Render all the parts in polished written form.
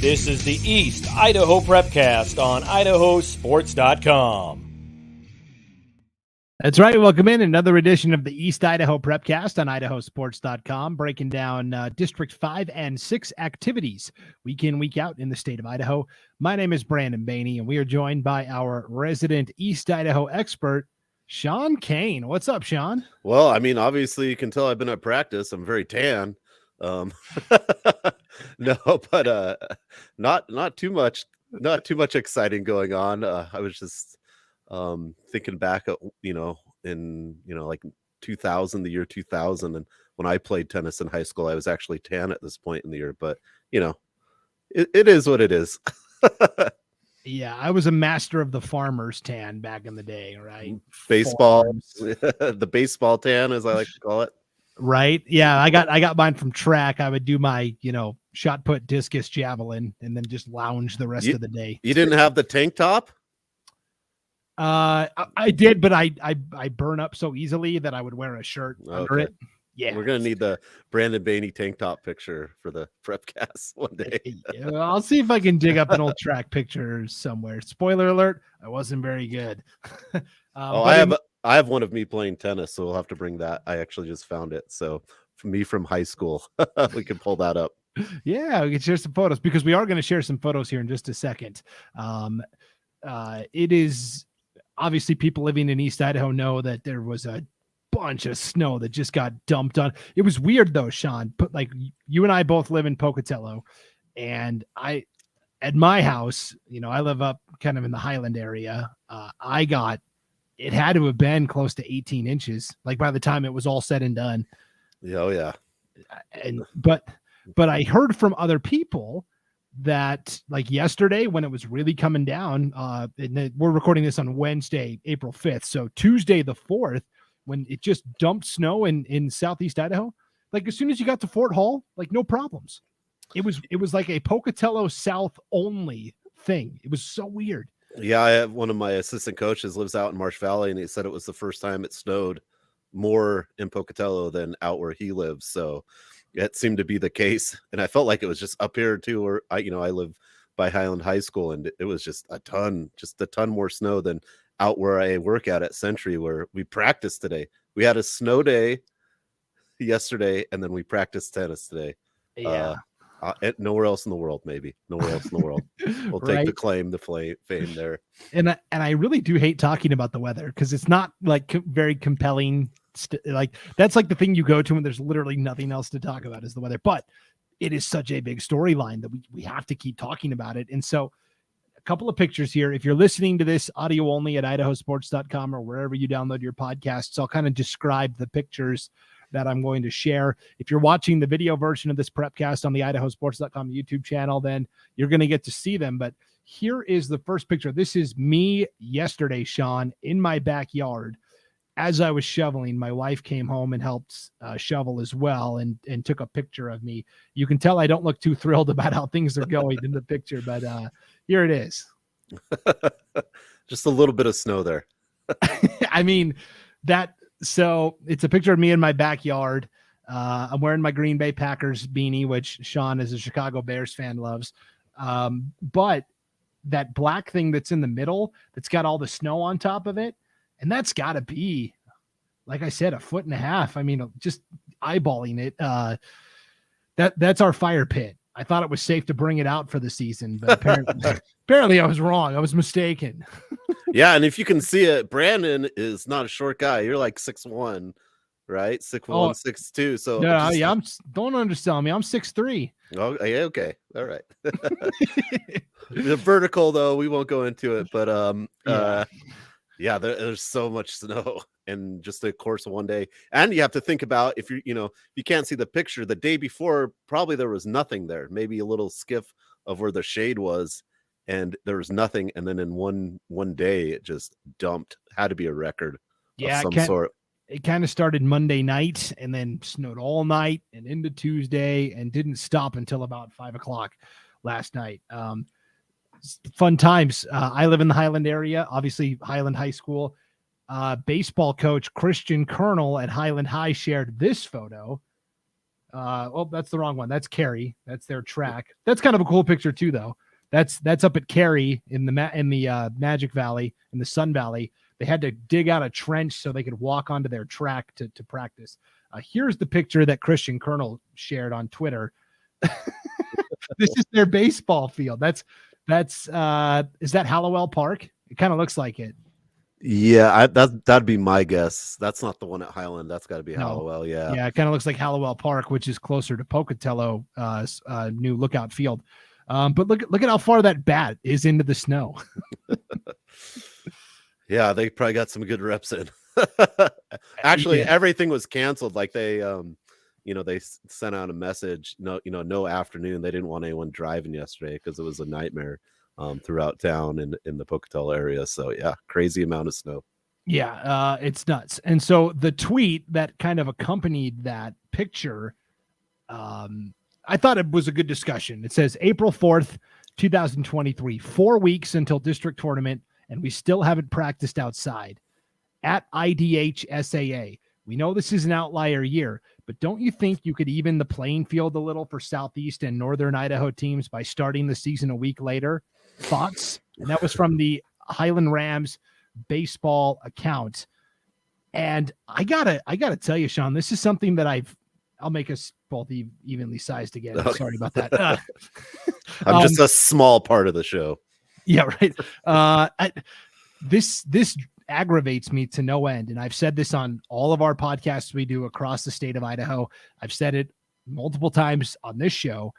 This is the East Idaho Prepcast on IdahoSports.com. That's right. Welcome in another edition of the East Idaho Prepcast on IdahoSports.com, breaking down District 5 and 6 activities week in, week out in the state of Idaho. My name is Brandon Baney, and we are joined by our resident East Idaho expert, Sean Kane. What's up, Sean? Well, I mean, obviously you can tell I've been at practice. I'm very tan. No, but not too much exciting going on. I was just thinking back at, in like 2000, the year 2000, and when I played tennis in high school, I was actually tan at this point in the year, but it is what it is. Yeah, I was a master of the farmer's tan back in the day, right? Baseball, the baseball tan, as I like to call it. Right. Yeah, I got mine from track. I would do my, shot put, discus, javelin, and then just lounge the rest of the day. You didn't have the tank top? I did, but I burn up so easily that I would wear a shirt under it. Yeah, we're gonna need the Brandon Baney tank top picture for the Prepcast one day. Yeah, I'll see if I can dig up an old track picture somewhere. Spoiler alert: I wasn't very good. I have one of me playing tennis, so we'll have to bring that. I actually just found it. So for me from high school, we can pull that up. Yeah, we can share some photos because we are going to share some photos here in just a second. It is obviously people living in East Idaho know that there was a bunch of snow that just got dumped on. It was weird though, Sean. But like you and I both live in Pocatello, and at my house, I live up kind of in the Highland area. It had to have been close to 18 inches, like by the time it was all said and done. Yeah, oh yeah. But I heard from other people that like yesterday when it was really coming down, and we're recording this on Wednesday, April 5th. So Tuesday, the 4th, when it just dumped snow in Southeast Idaho, like as soon as you got to Fort Hall, like no problems. It was like a Pocatello South only thing. It was so weird. Yeah, I have one of my assistant coaches lives out in Marsh Valley, and he said it was the first time it snowed more in Pocatello than out where he lives. So it seemed to be the case, and I felt like it was just up here too, where I live by Highland High School, and it was just a ton more snow than out where I work at Century, where we practiced today. We had a snow day yesterday, and then we practiced tennis today. Yeah. Nowhere else in the world, maybe. Nowhere else in the world. We'll take the fame there. And I really do hate talking about the weather because it's not like very compelling. Like that's like the thing you go to when there's literally nothing else to talk about is the weather. But it is such a big storyline that we have to keep talking about it. And so a couple of pictures here. If you're listening to this audio only at IdahoSports.com or wherever you download your podcasts, I'll kind of describe the pictures that I'm going to share. If you're watching the video version of this Prepcast on the IdahoSports.com YouTube channel, then you're going to get to see them. But here is the first picture. This is me yesterday, Sean, in my backyard. As I was shoveling, my wife came home and helped shovel as well and took a picture of me. You can tell I don't look too thrilled about how things are going in the picture, but here it is. Just a little bit of snow there. I mean, so it's a picture of me in my backyard. I'm wearing my Green Bay Packers beanie, which Sean, as a Chicago Bears fan, loves. But that black thing that's in the middle, that's got all the snow on top of it, and that's got to be, like I said, 1.5 feet. I mean, just eyeballing it. That's our fire pit. I thought it was safe to bring it out for the season, but apparently I was wrong. I was mistaken. Yeah, and if you can see it, Brandon is not a short guy. You're like 6'1", right? 6'1", 6'2". So yeah, don't undersell me. I'm 6'3". Oh, yeah, okay, all right. The vertical though, we won't go into it, but yeah, there's so much snow in just the course of one day. And you have to think about if you can't see the picture, the day before, probably there was nothing there, maybe a little skiff of where the shade was, and there was nothing. And then in one day, it just dumped. Had to be a record of some sort. It kind of started Monday night and then snowed all night and into Tuesday and didn't stop until about 5:00 last night. Fun times. I live in the Highland area, obviously Highland High School. Baseball coach Christian Colonel at Highland High shared this photo. That's the wrong one. That's Cary. That's their track. That's kind of a cool picture too, though. That's up at Cary in the Magic Valley, in the Sun Valley. They had to dig out a trench so they could walk onto their track to practice. Here's the picture that Christian Colonel shared on Twitter. This is their baseball field. Is that Hallowell Park? It kind of looks like it. Yeah, that'd be my guess. That's not the one at Highland. That's got to be Hallowell. Yeah. Yeah, it kind of looks like Hallowell Park, which is closer to Pocatello, new Lookout Field. But look at how far that bat is into the snow. Yeah, they probably got some good reps in. Actually, everything was canceled. Like they, they sent out a message. No afternoon. They didn't want anyone driving yesterday because it was a nightmare throughout town in the Pocatello area. So yeah, crazy amount of snow. Yeah, it's nuts. And so the tweet that kind of accompanied that picture, I thought it was a good discussion. It says April 4th, 2023, 4 weeks until district tournament, and we still haven't practiced outside. At IDHSAA, we know this is an outlier year, but don't you think you could even the playing field a little for Southeast and Northern Idaho teams by starting the season a week later? Thoughts? And that was from the Highland Rams baseball account. And I gotta tell you, Sean, this is something that I'll make us both evenly sized again. Okay. Sorry about that. I'm just a small part of the show. Yeah, right. This aggravates me to no end. And I've said this on all of our podcasts we do across the state of Idaho. I've said it multiple times on this show.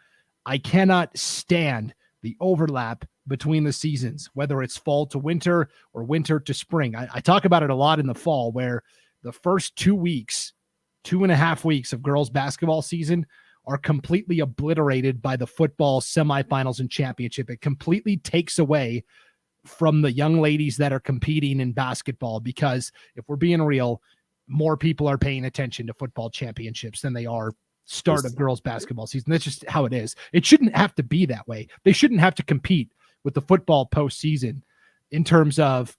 I cannot stand the overlap between the seasons, whether it's fall to winter or winter to spring. I talk about it a lot in the fall, where the first 2.5 weeks of girls basketball season are completely obliterated by the football semifinals and championship. It completely takes away from the young ladies that are competing in basketball, because if we're being real, more people are paying attention to football championships than they are start of girls basketball season. That's just how it is. It shouldn't have to be that way. They shouldn't have to compete with the football postseason in terms of,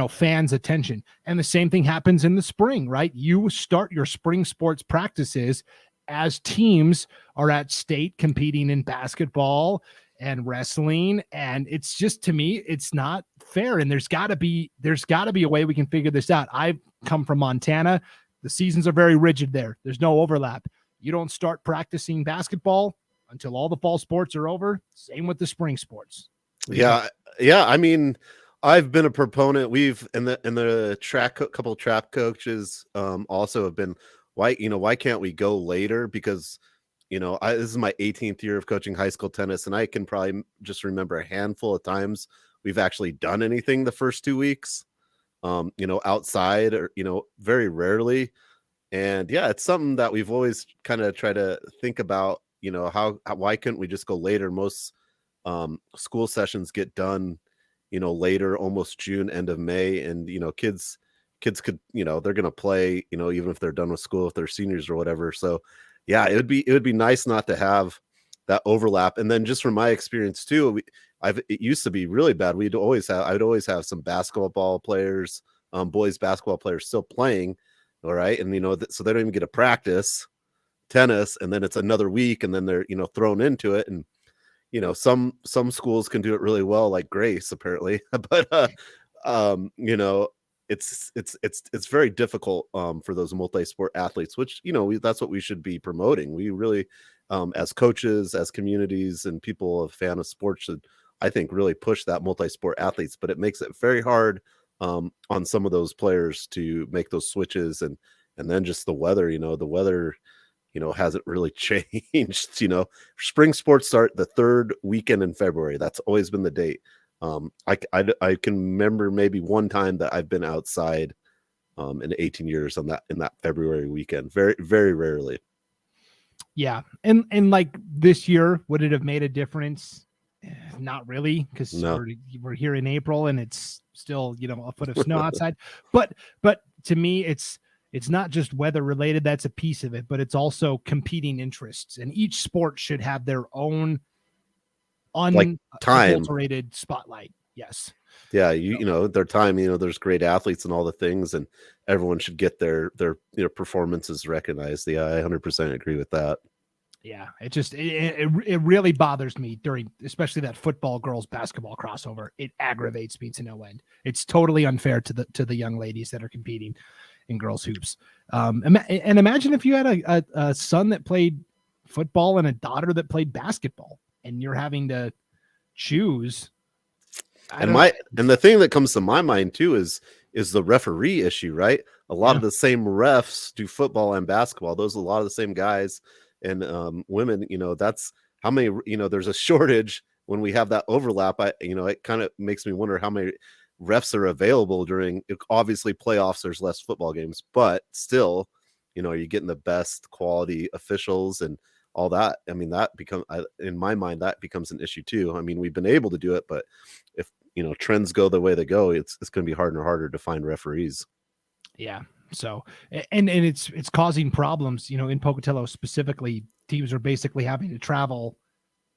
fans' attention. And the same thing happens in the spring, right? You start your spring sports practices as teams are at state competing in basketball and wrestling. And it's just, to me, it's not fair. And there's gotta be a way we can figure this out. I've come from Montana. The seasons are very rigid there. There's no overlap. You don't start practicing basketball until all the fall sports are over. Same with the spring sports. Yeah. I mean, I've been a proponent. We've in the couple track coaches also have been, why can't we go later? Because this is my 18th year of coaching high school tennis, and I can probably just remember a handful of times we've actually done anything the first 2 weeks, outside, or very rarely. And yeah, it's something that we've always kind of tried to think about. Why couldn't we just go later? Most school sessions get done later, almost June, end of May, and kids could they're gonna play even if they're done with school, if they're seniors or whatever. So yeah, it would be nice not to have that overlap. And then just from my experience too, it used to be really bad. I would always have some basketball players, boys basketball players still playing, all right, and so they don't even get to practice tennis, and then it's another week, and then they're thrown into it. And some schools can do it really well, like Grace apparently, but it's very difficult for those multi-sport athletes, which that's what we should be promoting. We really, as coaches, as communities, and people, a fan of sports, should, I think, really push that multi-sport athletes. But it makes it very hard on some of those players to make those switches, and then just the weather. The weather hasn't really changed. Spring sports start the third weekend in February. That's always been the date. I can remember maybe one time that I've been outside in 18 years in that February weekend. Very, very rarely. Yeah. And like this year, would it have made a difference? Not really, because we're here in April and it's still, a foot of snow outside. But to me, it's not just weather related. That's a piece of it, but it's also competing interests, and each sport should have their own unadulterated spotlight. Yes. Yeah, you know, their time, you know, there's great athletes and all the things, and everyone should get their performances recognized. Yeah, I 100% agree with that. Yeah, it really bothers me during, especially that football girls basketball crossover. It aggravates me to no end. It's totally unfair to the young ladies that are competing in girls hoops. And imagine if you had a son that played football and a daughter that played basketball, and you're having to choose. And the thing that comes to my mind too is the referee issue, right? A lot of the same refs do football and basketball. Those are a lot of the same guys and women. You know, that's how many. You know, there's a shortage when we have that overlap. It kind of makes me wonder how many refs are available during. Obviously, playoffs. There's less football games, but still, you know, are you getting the best quality officials and all that? I mean, in my mind, that becomes an issue too. I mean, we've been able to do it, but if trends go the way they go, it's going to be harder and harder to find referees. Yeah. So, and it's causing problems, in Pocatello specifically. Teams are basically having to travel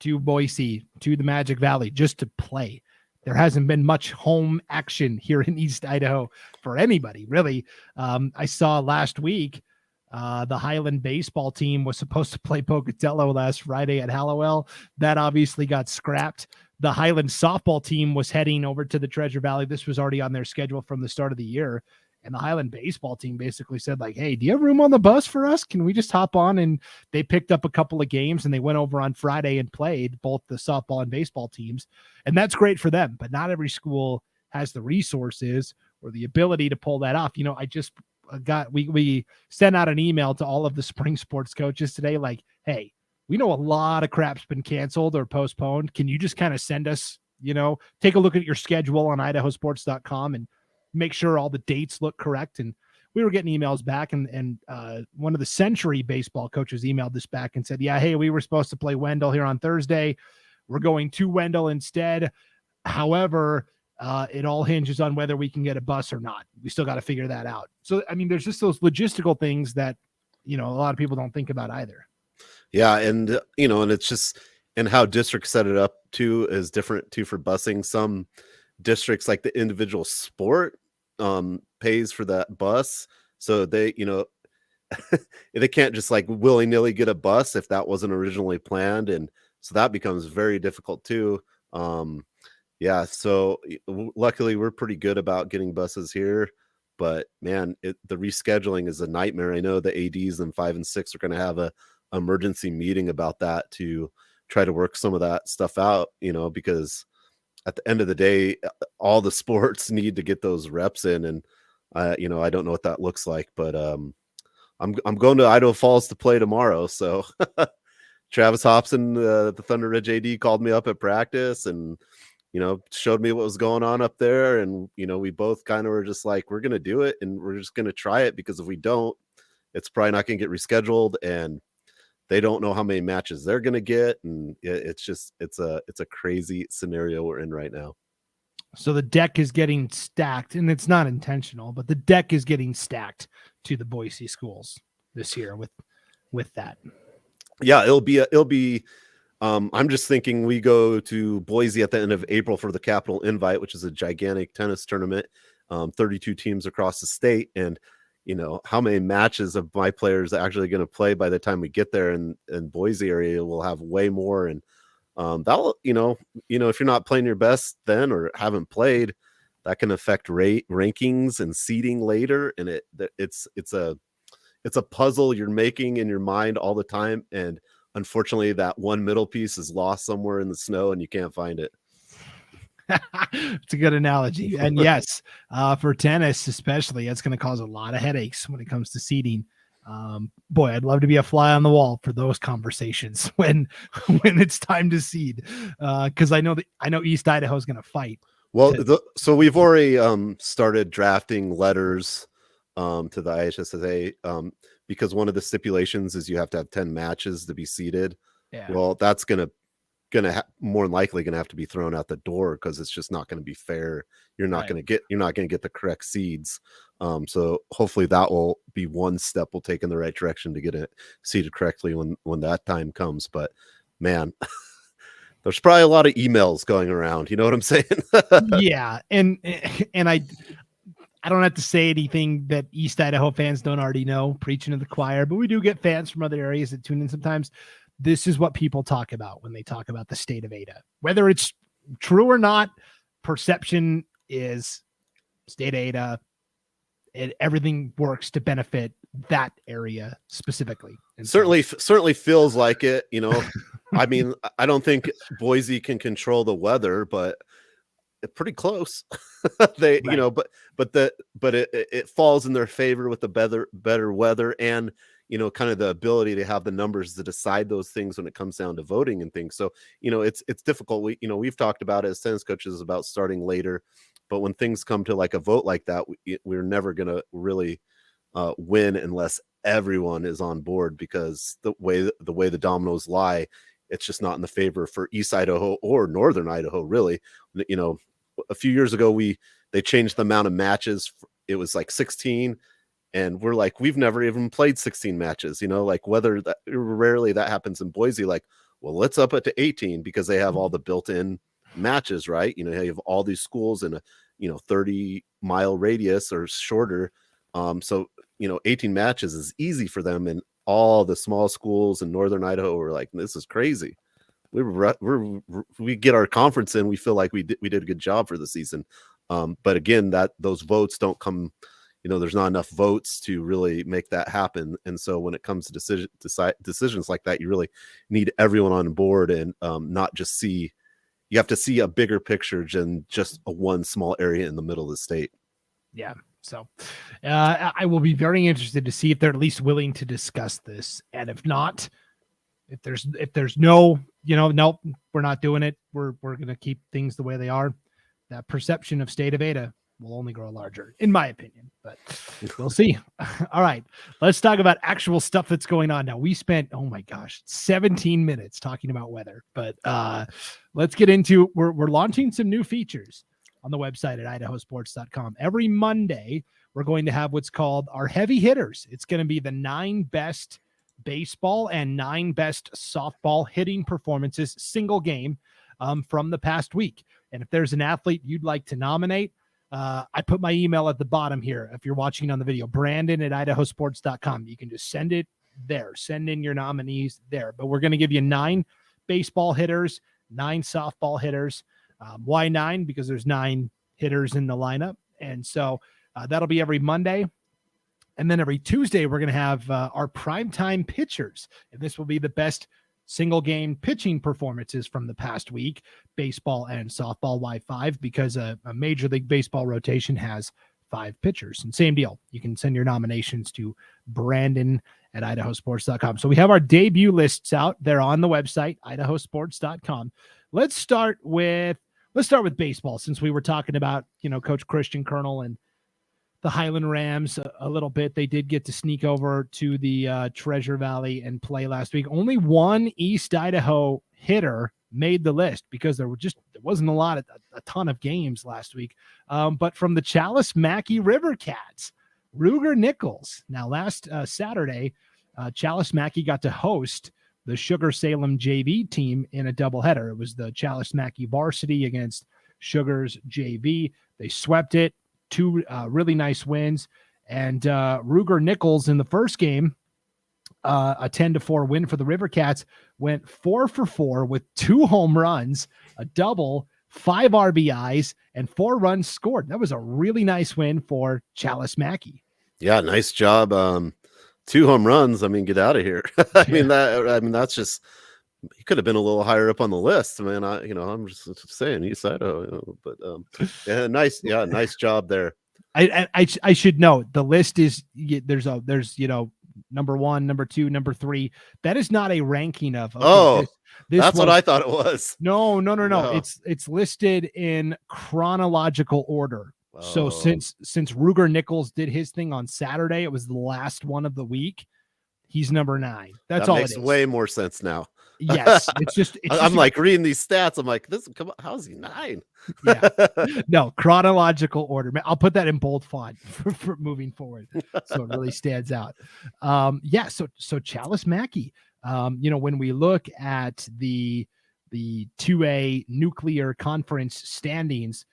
to Boise, to the Magic Valley, just to play. There hasn't been much home action here in East Idaho for anybody, really. I saw last week the Highland baseball team was supposed to play Pocatello last Friday at Hallowell. That obviously got scrapped. The Highland softball team was heading over to the Treasure Valley. This was already on their schedule from the start of the year. And the Highland baseball team basically said, like, hey, do you have room on the bus for us? Can we just hop on? And they picked up a couple of games and they went over on Friday and played both the softball and baseball teams. And that's great for them. But not every school has the resources or the ability to pull that off. I just we sent out an email to all of the spring sports coaches today, like, hey, we know a lot of crap's been canceled or postponed. Can you just kind of send us, take a look at your schedule on IdahoSports.com and make sure all the dates look correct? And we were getting emails back, and one of the Century baseball coaches emailed this back and said, yeah, hey, we were supposed to play Wendell here on Thursday. We're going to Wendell instead. However, it all hinges on whether we can get a bus or not. We still got to figure that out. So, I mean, there's just those logistical things that, a lot of people don't think about either. Yeah. And, and it's just, and how districts set it up too is different too for busing. Some districts, like the individual sport, pays for that bus. So they, they can't just like willy-nilly get a bus if that wasn't originally planned. And so that becomes very difficult too. Yeah. So luckily we're pretty good about getting buses here, but man, the rescheduling is a nightmare. I know the ADs in 5 and 6 are going to have a emergency meeting about that to try to work some of that stuff out, because at the end of the day, all the sports need to get those reps in. And I don't know what that looks like, but I'm going to Idaho Falls to play tomorrow. So Travis Hobson, the Thunder Ridge AD, called me up at practice and showed me what was going on up there. And, we both kind of were just like, we're going to do it and we're just going to try it, because if we don't, it's probably not going to get rescheduled, and they don't know how many matches they're going to get. And it's a crazy scenario we're in right now. So the deck is getting stacked, and it's not intentional, but the deck is getting stacked to the Boise schools this year with that. Yeah, it'll be I'm just thinking we go to Boise at the end of April for the Capital Invite, which is a gigantic tennis tournament, 32 teams across the state. And, how many matches of my players are actually going to play by the time we get there in Boise area, we'll have way more. And that'll, if you're not playing your best then or haven't played, that can affect rankings and seeding later. And it's a puzzle you're making in your mind all the time. And unfortunately, that one middle piece is lost somewhere in the snow and you can't find it. It's a good analogy. And yes, for tennis especially, it's going to cause a lot of headaches when it comes to seeding. Boy, I'd love to be a fly on the wall for those conversations when it's time to seed, because I know East Idaho is going to fight. Well, so we've already started drafting letters to the IHSSA, because one of the stipulations is you have to have 10 matches to be seeded. Yeah. Well, that's more than likely gonna have to be thrown out the door, because it's just not going to be fair. You're not going to get the correct seeds. So hopefully that will be one step we'll take in the right direction to get it seeded correctly when that time comes. But man, there's probably a lot of emails going around. You know what I'm saying? Yeah. And I don't have to say anything that East Idaho fans don't already know, preaching to the choir, but we do get fans from other areas that tune in sometimes. This is what people talk about when they talk about the state of Ada. Whether it's true or not, perception is state of Ada. Everything works to benefit that area specifically. And certainly feels like it, you know. I mean, I don't think Boise can control the weather, but pretty close. They, right. You know, but it falls in their favor with the better weather and, you know, kind of the ability to have the numbers to decide those things when it comes down to voting and things. So, you know, it's difficult. We've talked about it as tennis coaches about starting later, but when things come to like a vote like that, we're never going to really win unless everyone is on board, because the way the dominoes lie, it's just not in the favor for East Idaho or Northern Idaho, really. You know, a few years ago, they changed the amount of matches. It was like 16. And we're like, we've never even played 16 matches, you know, like rarely that happens in Boise. Like, well, let's up it to 18 because they have all the built-in matches, right? You know, you have all these schools in a, 30-mile radius or shorter. So, 18 matches is easy for them. And all the small schools in Northern Idaho were like, this is crazy. We get our conference in, we feel like we did a good job for the season. But again, those votes don't come, there's not enough votes to really make that happen. And so when it comes to decisions like that, you really need everyone on board and not just you have to see a bigger picture than just one small area in the middle of the state. Yeah. So I will be very interested to see if they're at least willing to discuss this. And if not, if there's no, nope, we're not doing it. We're going to keep things the way they are. That perception of state of Ada will only grow larger, in my opinion, but we'll see. All right, let's talk about actual stuff that's going on now. We spent, 17 minutes talking about weather, but let's get into, we're launching some new features on the website at IdahoSports.com. Every Monday, we're going to have what's called our heavy hitters. It's going to be the 9 best baseball and 9 best softball hitting performances, single game, from the past week. And if there's an athlete you'd like to nominate, I put my email at the bottom here. If you're watching on the video, Brandon at IdahoSports.com. You can just send it there. Send in your nominees there. But we're going to give you 9 baseball hitters, 9 softball hitters. Why 9? Because there's 9 hitters in the lineup. And so that'll be every Monday. And then every Tuesday, we're going to have our primetime pitchers. And this will be the best single game pitching performances from the past week, baseball and softball. Why 5? Because a Major League Baseball rotation has 5 pitchers. And same deal. You can send your nominations to Brandon at IdahoSports.com. So we have our debut lists out. They're on the website, IdahoSports.com. Let's start with baseball, since we were talking about, Coach Christian Colonel and the Highland Rams a little bit. They did get to sneak over to the Treasure Valley and play last week. Only one East Idaho hitter made the list because there wasn't a ton of games last week. But from the Challis-Mackay River Cats, Ruger Nichols. Now, last Saturday, Challis-Mackay got to host the Sugar Salem JV team in a doubleheader. It was the Challis-Mackay varsity against Sugar's JV. They swept it. 2 really nice wins. And Ruger Nichols in the first game, a 10-4 win for the River Cats, went 4 for 4 with 2 home runs, a double, 5 RBIs, and 4 runs scored. That was a really nice win for Challis-Mackay. Yeah, nice job. 2 home runs. I mean, get out of here. That's just, he could have been a little higher up on the list. I mean, I'm just saying East Idaho, but nice job there. I should note the list is there's number 1, number 2, number 3. That is not a ranking of. Okay, that's what I thought it was. No. It's listed in chronological order. Oh. So since Ruger Nichols did his thing on Saturday, it was the last one of the week. He's number 9. That's all. Makes way more sense now. Yes, I'm like reading these stats. I'm like, how is he 9? Yeah, no, chronological order. I'll put that in bold font for moving forward, so it really stands out. So Challis-Mackay. When we look at the the 2A nuclear conference standings.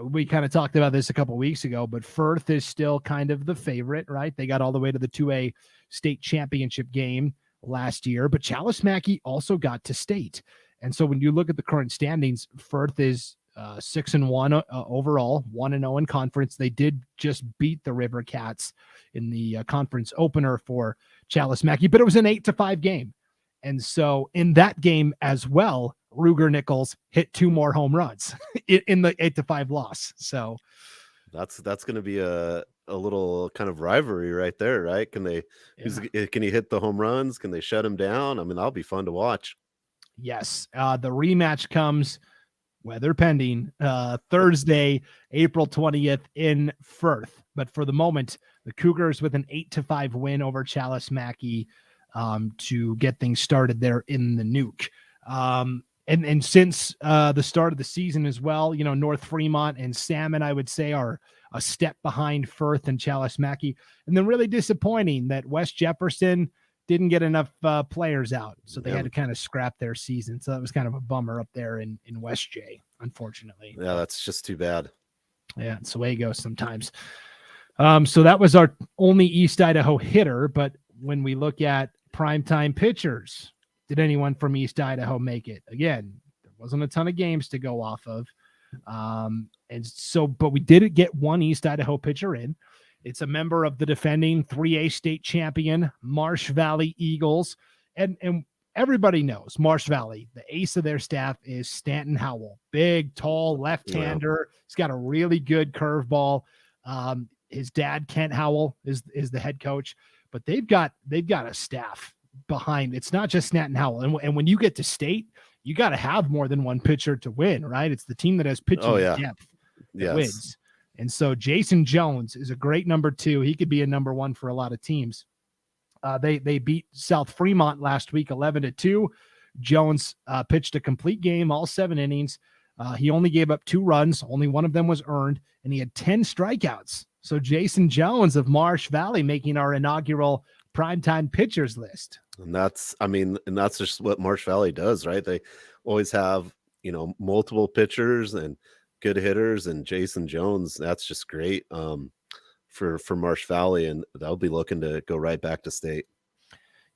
We kind of talked about this a couple weeks ago, but Firth is still kind of the favorite, right? They got all the way to the 2A state championship game last year, but Challis-Mackay also got to state. And so when you look at the current standings, Firth is 6-1 overall, 1-0 in conference. They did just beat the River Cats in the conference opener for Challis-Mackay, but it was an 8-5 game. And so in that game as well, Ruger Nichols hit 2 more home runs in the 8-5 loss. So that's going to be a little kind of rivalry right there, right? Can he hit the home runs? Can they shut him down? I mean, that'll be fun to watch. Yes. The rematch comes, weather pending, Thursday, April 20th in Firth. But for the moment, the Cougars with an 8-5 win over Challis-Mackay to get things started there in the Nuke. And since the start of the season as well, North Fremont and Salmon, I would say, are a step behind Firth and Challis-Mackay. And then really disappointing that West Jefferson didn't get enough players out. So they had to kind of scrap their season. So that was kind of a bummer up there in West J, unfortunately. Yeah, that's just too bad. Yeah, it's the way it goes sometimes. So that was our only East Idaho hitter. But when we look at primetime pitchers, did anyone from East Idaho make it? Again, there wasn't a ton of games to go off of. But we did get one East Idaho pitcher in. It's a member of the defending 3A state champion, Marsh Valley Eagles. And everybody knows Marsh Valley, the ace of their staff is Stanton Howell. Big, tall, left-hander. Yeah. He's got a really good curveball. His dad, Kent Howell, is the head coach. But they've got a staff behind. It's not just Stanton Howell. And when you get to state, you got to have more than one pitcher to win, right? It's the team that has pitching depth that wins. And so Jason Jones is a great number 2. He could be a number 1 for a lot of teams. They beat South Fremont last week 11-2. Jones pitched a complete game, all 7 innings. He only gave up 2 runs. Only one of them was earned, and he had 10 strikeouts. So Jason Jones of Marsh Valley making our inaugural primetime pitchers list. And that's just what Marsh Valley does, right? They always have, multiple pitchers and good hitters, and Jason Jones, that's just great for Marsh Valley, and they'll be looking to go right back to state.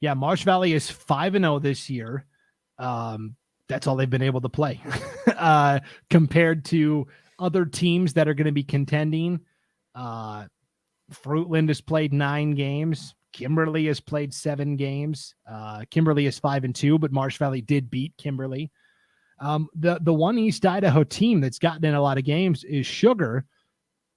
Yeah, Marsh Valley is 5-0 this year. That's all they've been able to play compared to other teams that are going to be contending. Fruitland has played 9 games. Kimberly has played 7 games. Kimberly is 5-2, but Marsh Valley did beat Kimberly. The one East Idaho team that's gotten in a lot of games is Sugar.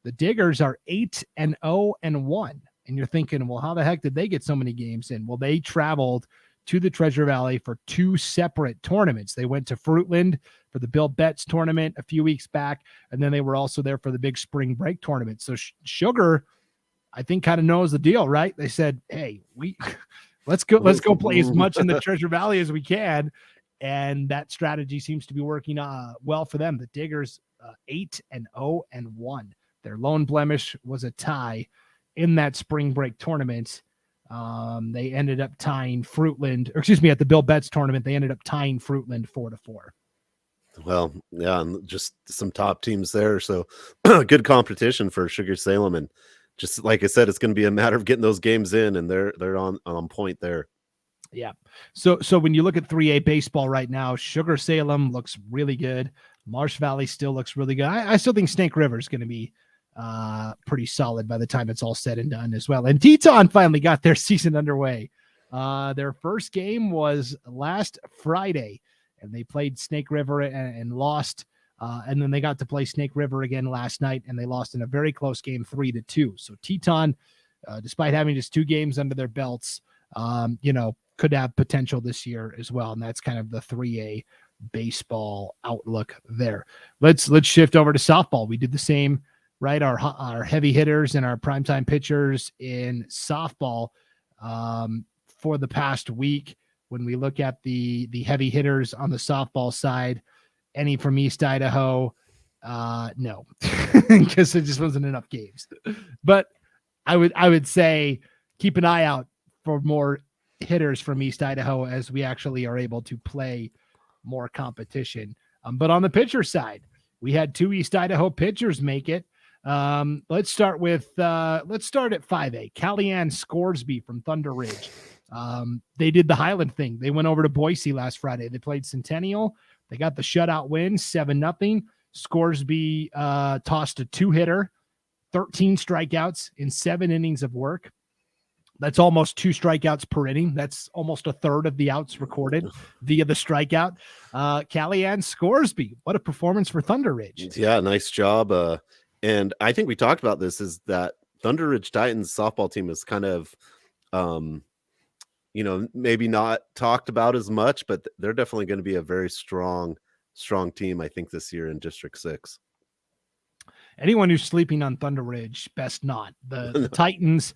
The Diggers are 8-0-1. And you're thinking, well, how the heck did they get so many games in? Well, they traveled to the Treasure Valley for 2 separate tournaments. They went to Fruitland for the Bill Betts tournament a few weeks back, and then they were also there for the big spring break tournament. So Sugar, I think, kind of knows the deal, right? They said, hey, let's go play as much in the Treasure Valley as we can. And that strategy seems to be working well for them. The Diggers 8-0-1. Their lone blemish was a tie in that spring break tournament. They ended up tying Fruitland, at the Bill Betts tournament, they ended up tying Fruitland 4-4. Well, yeah, and just some top teams there. So good competition for Sugar Salem. And just like I said, it's going to be a matter of getting those games in, and they're on point there. Yeah. So when you look at 3A baseball right now, Sugar Salem looks really good. Marsh Valley still looks really good. I still think Snake River is going to be pretty solid by the time it's all said and done as well. And Teton finally got their season underway. Their first game was last Friday, and they played Snake River and lost. And then they got to play Snake River again last night, and they lost in a very close game, 3-2. So Teton, despite having just 2 games under their belts, could have potential this year as well. And that's kind of the 3A baseball outlook there. Let's shift over to softball. We did the same, right? Our heavy hitters and our primetime pitchers in softball for the past week. When we look at the heavy hitters on the softball side, any from East Idaho? No, because there just wasn't enough games. But I would say keep an eye out for more hitters from East Idaho as we actually are able to play more competition. But on the pitcher side, we had 2 East Idaho pitchers make it. Let's start at 5A. Callie-Ann Scoresby from Thunder Ridge. They did the Highland thing. They went over to Boise last Friday. They played Centennial. They got the shutout win, 7-0. Scoresby tossed a 2-hitter, 13 strikeouts in 7 innings of work. That's almost 2 strikeouts per inning. That's almost a third of the outs recorded via the strikeout. Callie-Ann Scoresby, what a performance for Thunder Ridge. Yeah, nice job. And I think we talked about this, is that Thunder Ridge Titans softball team is kind of, maybe not talked about as much, but they're definitely going to be a very strong team, I think, this year in District 6. Anyone who's sleeping on Thunder Ridge, best not. The Titans,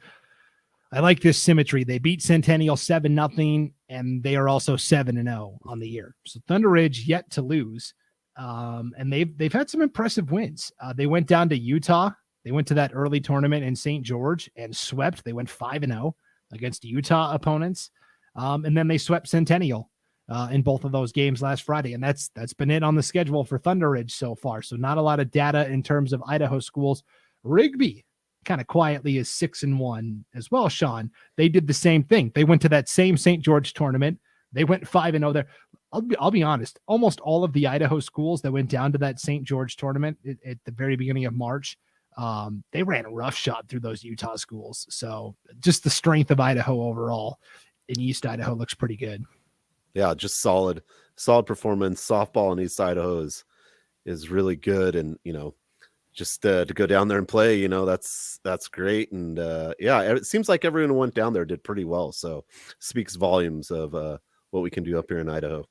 I like this symmetry. They beat Centennial 7-0, and they are also 7-0 on the year. So Thunder Ridge yet to lose. And they've had some impressive wins. They went down to Utah. They went to that early tournament in St. George and swept. They went 5-0 against Utah opponents. And then they swept Centennial in both of those games last Friday. And that's been it on the schedule for Thunder Ridge so far. So not a lot of data in terms of Idaho schools. Rigby kind of quietly is 6-1 as well, Sean. They did the same thing. They went to that same St. George tournament. They went 5-0 there. I'll be honest. Almost all of the Idaho schools that went down to that St. George tournament at the very beginning of March, they ran a roughshod through those Utah schools. So just the strength of Idaho overall in East Idaho looks pretty good. Yeah, just solid performance. Softball in East Idaho is really good, and just to go down there and play, that's great. And it seems like everyone who went down there did pretty well. So speaks volumes of what we can do up here in Idaho.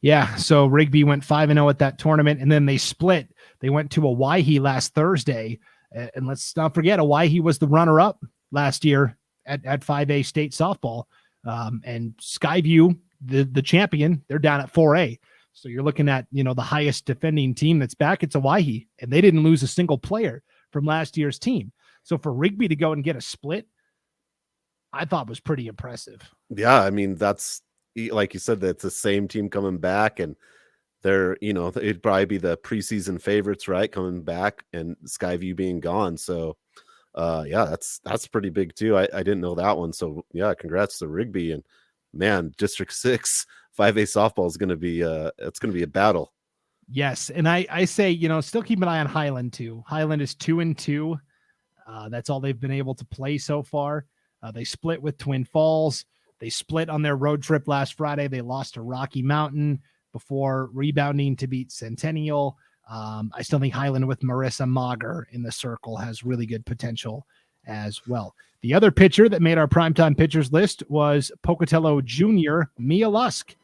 Yeah, so Rigby went 5-0 at that tournament, and then they split. They went to Owyhee last Thursday, and let's not forget, Owyhee was the runner-up last year at 5A state softball, and Skyview, the champion, they're down at 4A. So you're looking at, the highest defending team that's back. It's Owyhee, and they didn't lose a single player from last year's team. So for Rigby to go and get a split, I thought was pretty impressive. Yeah, I mean, that's, like you said, that's the same team coming back, and they're, it'd probably be the preseason favorites, right, coming back, and Skyview being gone. So, that's pretty big too. I didn't know that one. So yeah, congrats to Rigby. And man, District 6 5A softball is going to be it's going to be a battle. Yes, and I say, still keep an eye on Highland too. Highland is 2-2. That's all they've been able to play so far. They split with Twin Falls. They split on their road trip last Friday. They lost to Rocky Mountain before rebounding to beat Centennial. I still think Highland with Marissa Mager in the circle has really good potential as well. The other pitcher that made our primetime pitchers list was Pocatello Junior Mia Lusk.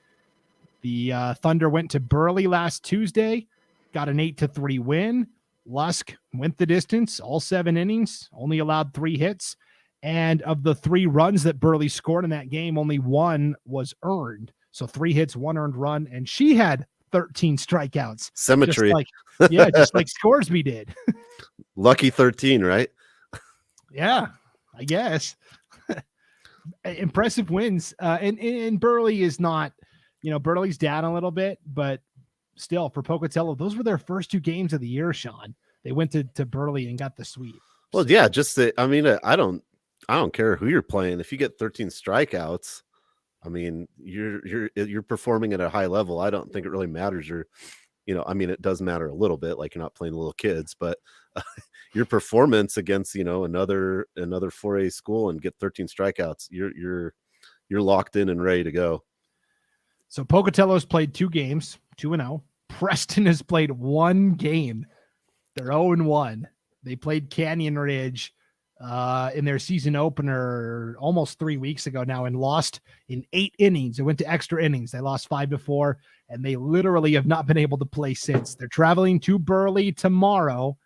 The Thunder went to Burley last Tuesday, got an 8-3 win. Lusk went the distance, all 7 innings, only allowed 3 hits. And of the 3 runs that Burley scored in that game, only 1 was earned. So 3 hits, 1 earned run. And she had 13 strikeouts. Symmetry. Just like Scoresby did. Lucky 13, right? Yeah, I guess. Impressive wins. And Burley is not, Burley's down a little bit, but still for Pocatello, those were their first 2 games of the year, Sean. They went to Burley and got the sweep. Well, yeah, I don't care who you're playing. If you get 13 strikeouts, I mean, you're performing at a high level. I don't think it really matters. It does matter a little bit, like you're not playing little kids, but your performance against, another 4A school and get 13 strikeouts, you're locked in and ready to go. So Pocatello's played 2 games, 2-0. Preston has played 1 game. They're 0-1. They played Canyon Ridge in their season opener almost 3 weeks ago now and lost in 8 innings. It went to extra innings. They lost 5-4, and they literally have not been able to play since. They're traveling to Burley tomorrow,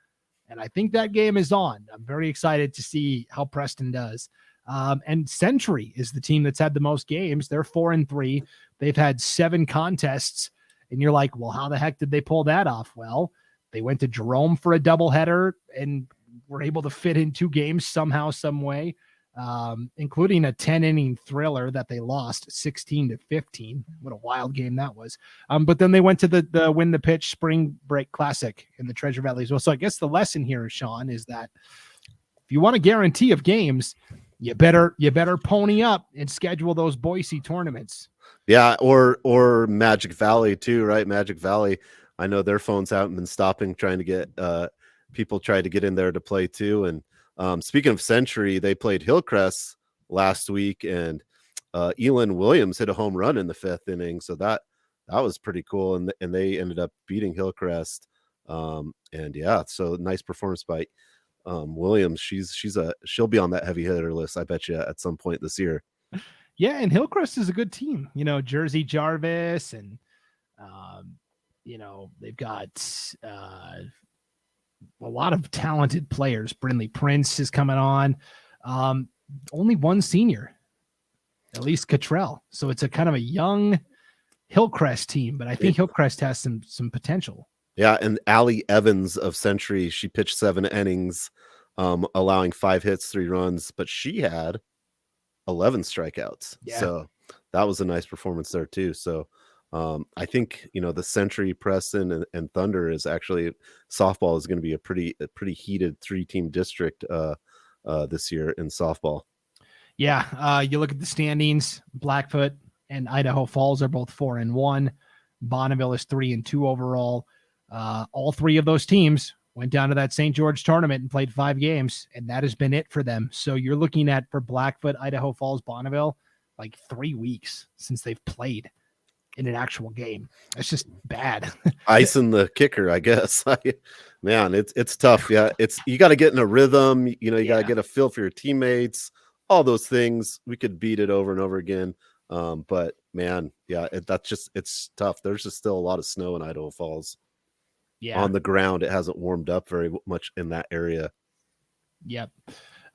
and I think that game is on. I'm very excited to see how Preston does. And Century is the team that's had the most games. They're 4-3. They've had 7 contests, and you're like, well, how the heck did they pull that off? Well, they went to Jerome for a doubleheader and were able to fit in 2 games somehow, some way. including a 10-inning thriller that they lost 16-15. What a wild game that was. But then they went to the Win the Pitch Spring Break Classic in the Treasure Valley as well. So I guess the lesson here, Sean, is that if you want a guarantee of games, you better pony up and schedule those Boise tournaments. Yeah, or Magic Valley too, right? Magic Valley, I know their phones haven't been stopping trying to get people try to get in there to play too. And speaking of Century, they played Hillcrest last week, and Elin Williams hit a home run in the 5th inning, so that was pretty cool. And they ended up beating Hillcrest. And yeah, so nice performance by Williams. She'll be on that heavy hitter list, I bet you, at some point this year. Yeah, and Hillcrest is a good team. Jersey Jarvis, and they've got a lot of talented players. Brindley Prince is coming on. Only one senior, Elise Cottrell. So it's a kind of a young Hillcrest team, but I think Hillcrest has some potential. Yeah, and Allie Evans of Century, she pitched 7 innings, allowing 5 hits, 3 runs, but she had 11 strikeouts. Yeah. So that was a nice performance there too. So I think, the Century, Preston, and Thunder is actually, softball is going to be a pretty heated 3-team district this year in softball. Yeah. You look at the standings, Blackfoot and Idaho Falls are both 4-1. Bonneville is 3-2 overall. All 3 of those teams went down to that St. George tournament and played 5 games, and that has been it for them. So you're looking at, for Blackfoot, Idaho Falls, Bonneville, like 3 weeks since they've played in an actual game. That's just bad. Icing the kicker, I guess. Man, it's tough. Yeah, you got to get in a rhythm. You got to get a feel for your teammates. All those things. We could beat it over and over again. But man, yeah, it's tough. There's just still a lot of snow in Idaho Falls. Yeah, on the ground, it hasn't warmed up very much in that area. Yep.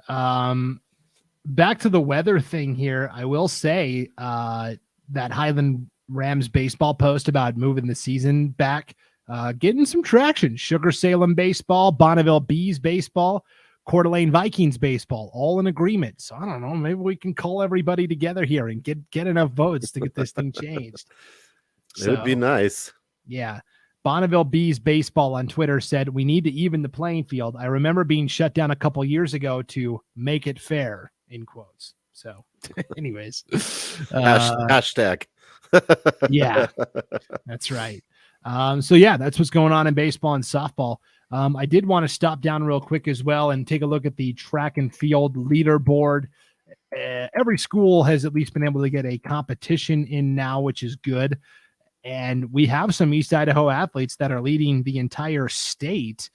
Back to the weather thing here. I will say that Highland Rams baseball post about moving the season back, getting some traction. Sugar Salem baseball, Bonneville Bees baseball, Coeur d'Alene Vikings baseball, all in agreement. So I don't know, maybe we can call everybody together here and get enough votes to get this thing changed. It would be nice. Yeah. Bonneville Bees baseball on Twitter said, "We need to even the playing field. I remember being shut down a couple years ago to make it fair," in quotes. So anyways, hashtag. Yeah, that's right. So yeah, that's what's going on in baseball and softball. I did want to stop down real quick as well and take a look at the track and field leaderboard. Every school has at least been able to get a competition in now, which is good. And we have some East Idaho athletes that are leading the entire state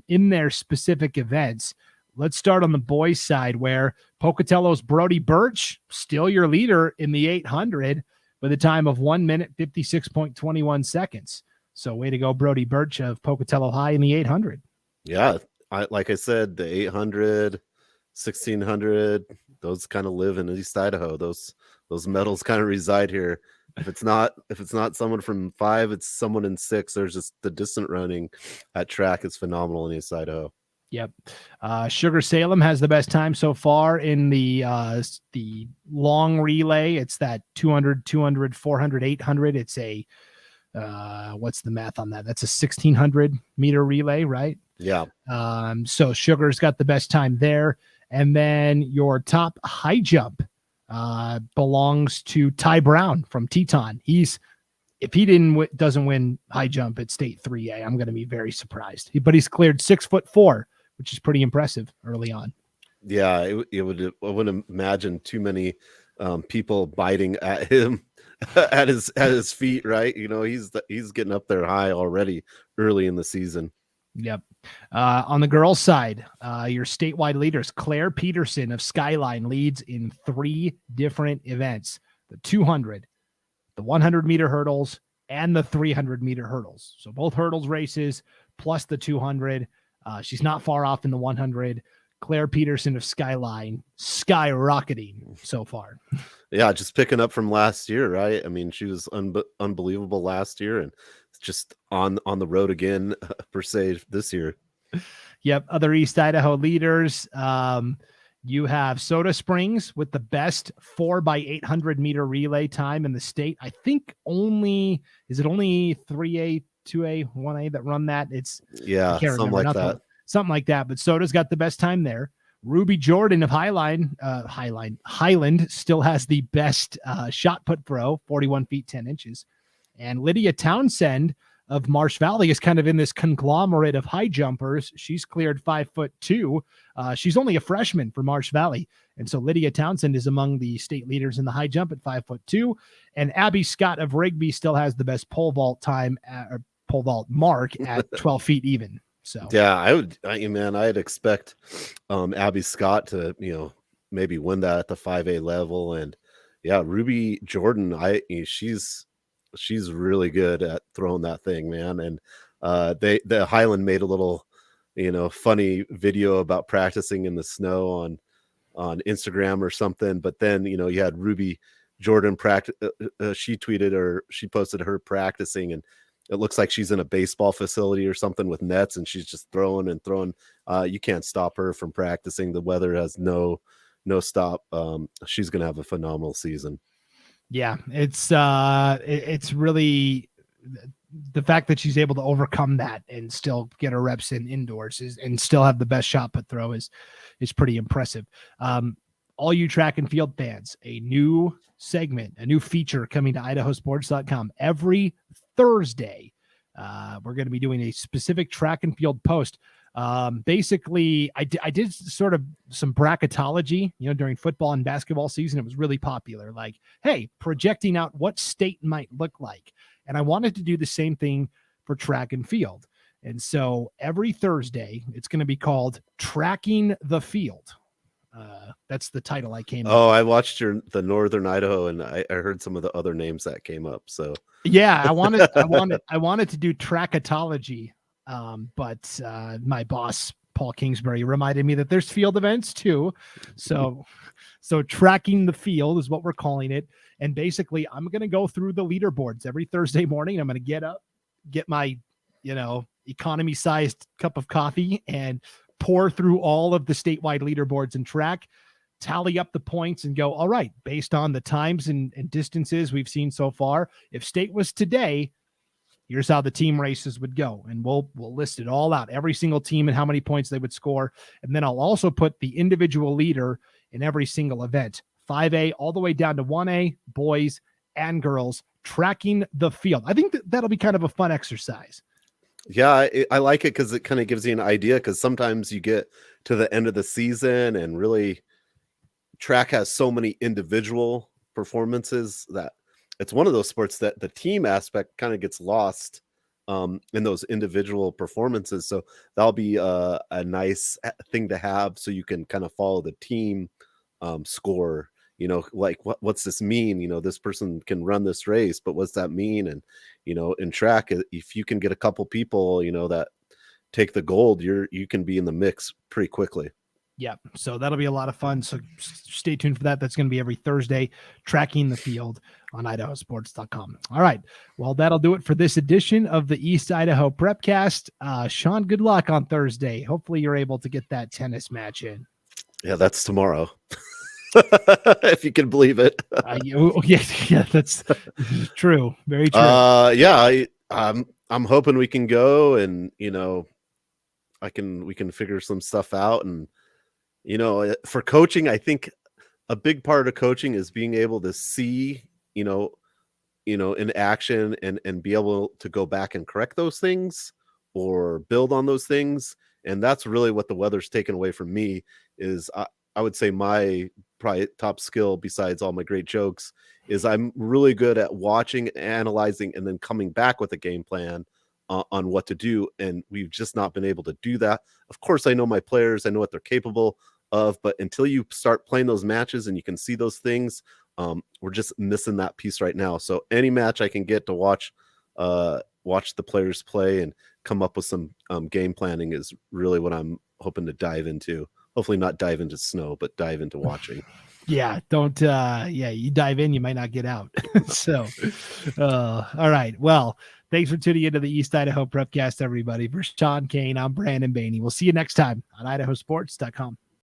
in their specific events. Let's start on the boys' side, where Pocatello's Brody Birch, still your leader in the 800 with a time of 1 minute, 56.21 seconds. So way to go, Brody Birch of Pocatello High in the 800. Yeah, like I said, the 800, 1600, those kind of live in East Idaho. Those medals kind of reside here. If it's not someone from 5, it's someone in 6. There's just the distant running at track is phenomenal in East Idaho. Yep. Sugar Salem has the best time so far in the long relay. It's that 200, 400, 800. It's a what's the math on that? That's a 1600 meter relay, right? Yeah. So Sugar's got the best time there. And then your top high jump belongs to Ty Brown from Teton. If he doesn't win high jump at state 3A, I'm going to be very surprised. But he's cleared 6'4", which is pretty impressive early on. Yeah, I wouldn't imagine too many people biting at him at his feet, right? He's getting up there high already early in the season. Yep. On the girls' side, your statewide leaders, Claire Peterson of Skyline, leads in 3 different events: the 200, the 100-meter hurdles, and the 300-meter hurdles. So both hurdles races plus the 200. She's not far off in the 100. Claire Peterson of Skyline skyrocketing so far. Yeah, just picking up from last year, right? I mean, she was unbelievable last year, and just on the road again per se this year. Yep. Other East Idaho leaders. You have Soda Springs with the best 4x800 meter relay time in the state. I think only 3A, 2A, 1A that run that? I can't something remember. like that. Something like that. But Soda's got the best time there. Ruby Jordan of Highland still has the best shot put throw, 41 feet 10 inches. And Lydia Townsend of Marsh Valley is kind of in this conglomerate of high jumpers. She's cleared 5'2". She's only a freshman for Marsh Valley. And so Lydia Townsend is among the state leaders in the high jump at 5'2". And Abby Scott of Rigby still has the best pole vault time or pole vault mark at 12 feet even. So yeah, I'd expect Abby Scott to, maybe win that at the 5A level. And yeah, Ruby Jordan, she's really good at throwing that thing, man. And the Highland made a little, funny video about practicing in the snow on Instagram or something. But then, you had Ruby Jordan she tweeted or she posted her practicing, and it looks like she's in a baseball facility or something with nets, and she's just throwing and throwing. You can't stop her from practicing. The weather has no stop. She's going to have a phenomenal season. Yeah, it's really the fact that she's able to overcome that and still get her reps in indoors and still have the best shot put throw is pretty impressive. All you track and field fans, a new segment, a new feature coming to IdahoSports.com every Thursday. We're going to be doing a specific track and field post. Basically, I did sort of some bracketology, during football and basketball season. It was really popular. Like, hey, projecting out what state might look like. And I wanted to do the same thing for track and field. And so every Thursday, it's going to be called Tracking the Field. That's the title I came up with. I watched the Northern Idaho, and I heard some of the other names that came up. So yeah, I wanted to do trackatology. But my boss, Paul Kingsbury, reminded me that there's field events too. So tracking the field is what we're calling it. And basically I'm going to go through the leaderboards every Thursday morning. I'm going to get up, get my, economy sized cup of coffee and pour through all of the statewide leaderboards and track, tally up the points and go, all right, based on the times and distances we've seen so far, if state was today, here's how the team races would go. And we'll list it all out, every single team and how many points they would score. And then I'll also put the individual leader in every single event, 5A all the way down to 1A, boys and girls, tracking the field. I think that'll be kind of a fun exercise. Yeah, I like it because it kind of gives you an idea, because sometimes you get to the end of the season and really track has so many individual performances that it's one of those sports that the team aspect kind of gets lost in those individual performances. So that'll be a nice thing to have, so you can kind of follow the team score, like what's this mean? This person can run this race, but what's that mean? And, in track, if you can get a couple people, that take the gold, you can be in the mix pretty quickly. Yeah, so that'll be a lot of fun. So stay tuned for that. That's going to be every Thursday, Tracking the Field on IdahoSports.com. All right, well, that'll do it for this edition of the East Idaho Prepcast. Sean, good luck on Thursday. Hopefully you're able to get that tennis match in. Yeah, that's tomorrow. If you can believe it. Yeah, that's true. Very true. I'm hoping we can go, and we can figure some stuff out. And for coaching, I think a big part of coaching is being able to see in action and be able to go back and correct those things or build on those things. And that's really what the weather's taken away from me. Is I would say my probably top skill, besides all my great jokes, is I'm really good at watching, analyzing, and then coming back with a game plan on what to do. And we've just not been able to do that. Of course, I know my players, I know what they're capable of, but until you start playing those matches and you can see those things, we're just missing that piece right now. So any match I can get to watch the players play and come up with some game planning is really what I'm hoping to dive into. Hopefully not dive into snow, but dive into watching. Yeah, don't you dive in, you might not get out. So all right, well, thanks for tuning into the East Idaho Prepcast, everybody. For Sean Kane, I'm Brandon Baney. We'll see you next time on IdahoSports.com.